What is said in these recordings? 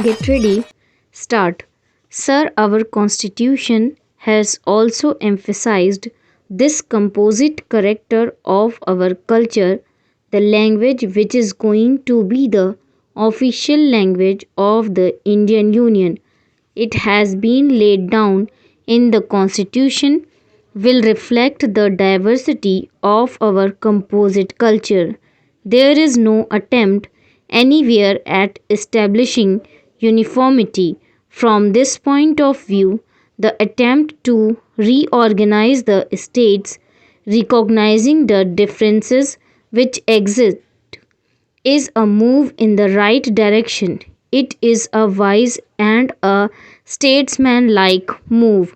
Get ready, start. Sir, our constitution has also emphasized this composite character of our culture, the language which is going to be the official language of the Indian Union. It has been laid down in the constitution will reflect the diversity of our composite culture. There is no attempt anywhere at establishing uniformity. From this point of view, the attempt to reorganize the states, recognizing the differences which exist, is a move in the right direction. It is a wise and a statesmanlike move.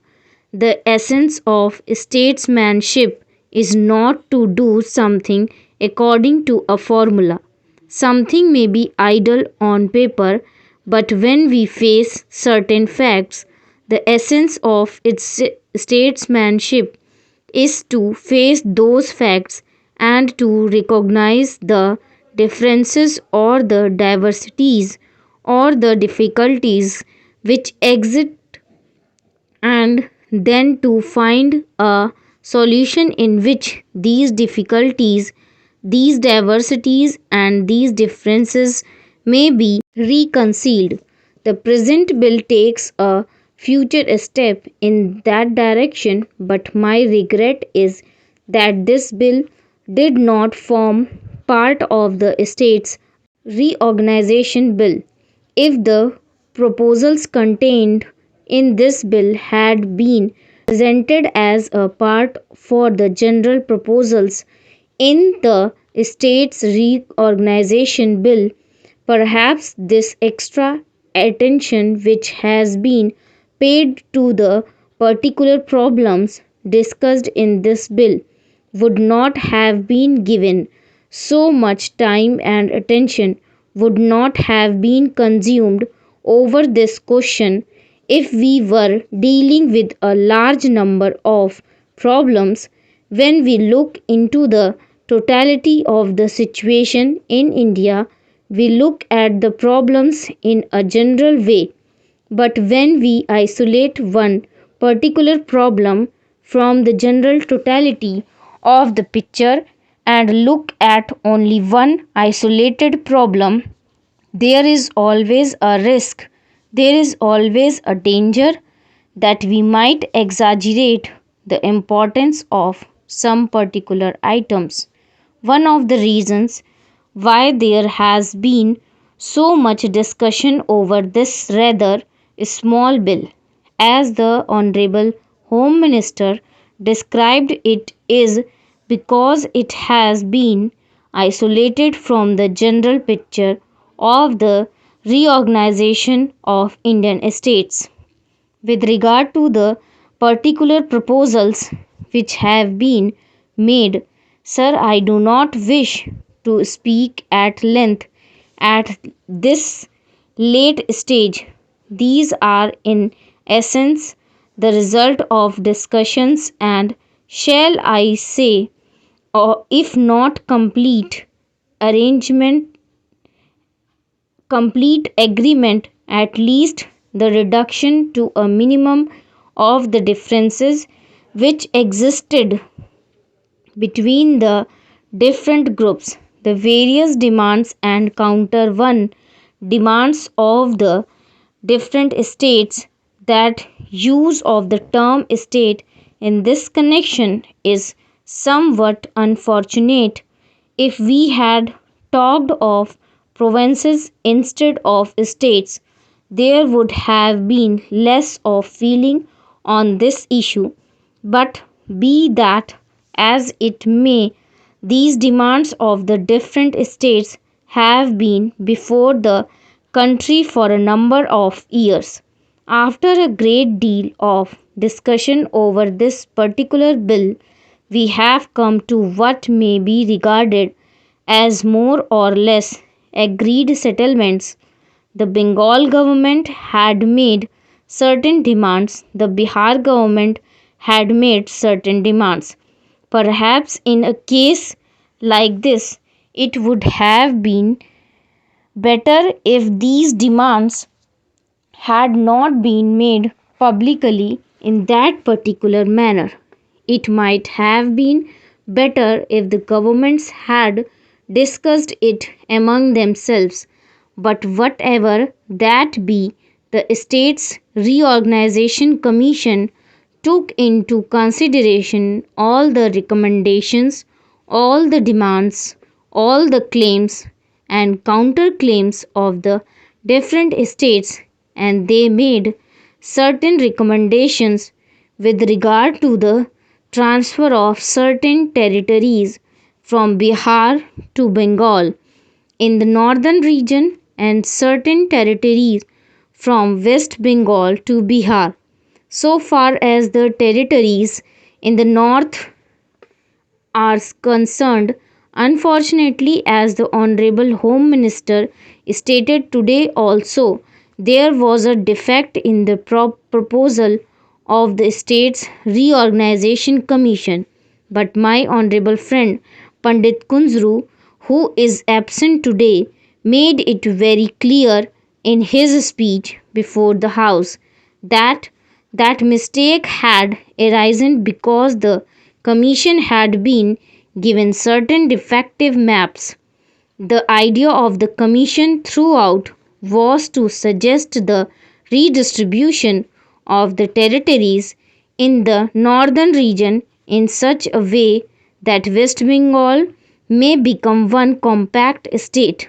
The essence of statesmanship is not to do something according to a formula. Something may be idle on paper, but when we face certain facts, the essence of its statesmanship is to face those facts and to recognize the differences or the diversities or the difficulties which exist and then to find a solution in which these difficulties, these diversities, and these differences may be reconciled. The present bill takes a future step in that direction, but my regret is that this bill did not form part of the state's reorganization bill. If the proposals contained in this bill had been presented as a part for the general proposals in the state's reorganization bill, perhaps this extra attention which has been paid to the particular problems discussed in this bill would not have been given. So much time and attention would not have been consumed over this question if we were dealing with a large number of problems. When we look into the totality of the situation in India, we look at the problems in a general way. But when we isolate one particular problem from the general totality of the picture and look at only one isolated problem, there is always a risk, there is always a danger that we might exaggerate the importance of some particular items. One of the reasons why there has been so much discussion over this rather small bill, as the Honorable Home Minister described it, is because it has been isolated from the general picture of the reorganization of Indian states. With regard to the particular proposals which have been made, sir, I do not wish to speak at length at this late stage. These are in essence the result of discussions and, shall I say, or if not arrangement complete agreement, at least the reduction to a minimum of the differences which existed between the different groups, the various demands and counter one demands of the different states. That use of the term state in this connection is somewhat unfortunate. If we had talked of provinces instead of states, there would have been less of feeling on this issue. But be that as it may, these demands of the different states have been before the country for a number of years. After a great deal of discussion over this particular bill, we have come to what may be regarded as more or less agreed settlements. The Bengal government had made certain demands, the Bihar government had made certain demands. Perhaps in a case like this, it would have been better if these demands had not been made publicly in that particular manner. It might have been better if the governments had discussed it among themselves, but whatever that be, the States Reorganization Commission took into consideration all the recommendations, all the demands, all the claims and counterclaims of the different states, and they made certain recommendations with regard to the transfer of certain territories from Bihar to Bengal in the northern region and certain territories from West Bengal to Bihar. So far as the territories in the north are concerned, unfortunately, as the Honorable Home Minister stated today also, there was a defect in the proposal of the States Reorganization Commission. But my honorable friend Pandit Kunzru, who is absent today, made it very clear in his speech before the House that that mistake had arisen because the Commission had been given certain defective maps. The idea of the Commission throughout was to suggest the redistribution of the territories in the northern region in such a way that West Bengal may become one compact state.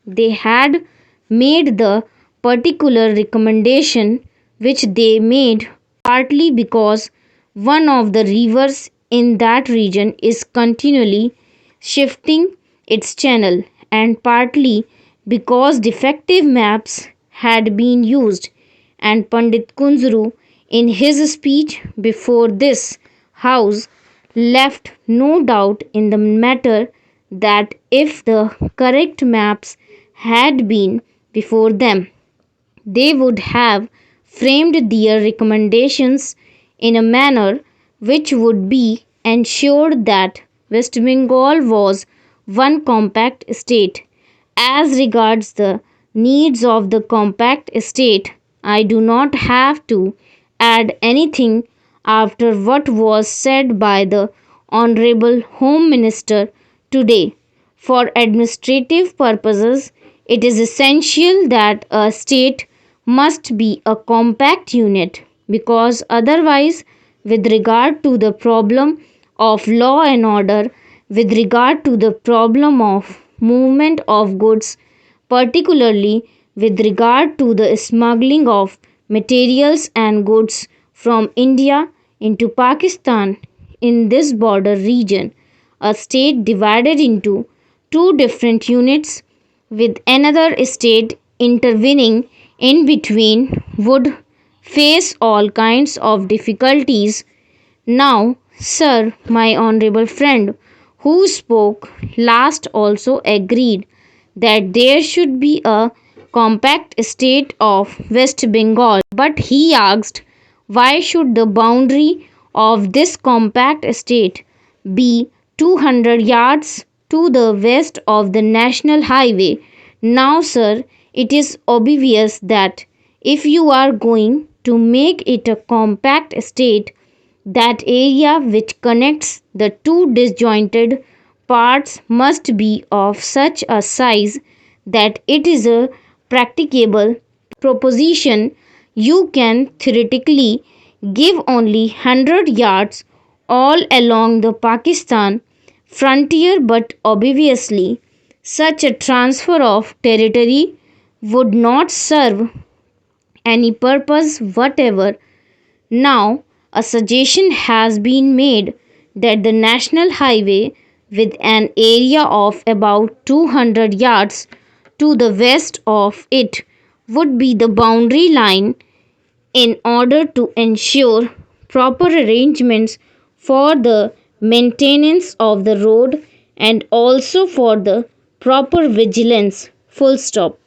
They had made the particular recommendation which they made partly because one of the rivers in that region is continually shifting its channel, and partly because defective maps had been used. And Pandit Kunzru, in his speech before this House, left no doubt in the matter that if the correct maps had been before them, they would have framed their recommendations in a manner which would be ensured that West Bengal was one compact state. As regards the needs of the compact state, I do not have to add anything after what was said by the Honorable Home Minister today. For administrative purposes, it is essential that a state must be a compact unit because otherwise, with regard to the problem of law and order, with regard to the problem of movement of goods, particularly with regard to the smuggling of materials and goods from India into Pakistan in this border region, a state divided into two different units with another state intervening in between would face all kinds of difficulties. Now, sir, my honorable friend who spoke last also agreed that there should be a compact state of West Bengal, but he asked why should the boundary of this compact state be 200 yards to the west of the national highway? Now, sir, it is obvious that if you are going to make it a compact state, that area which connects the two disjointed parts must be of such a size that it is a practicable proposition. You can theoretically give only 100 yards all along the Pakistan frontier, but obviously such a transfer of territory would not serve any purpose whatever. Now, a suggestion has been made that the national highway, with an area of about 200 yards to the west of it, would be the boundary line in order to ensure proper arrangements for the maintenance of the road and also for the proper vigilance. Full stop.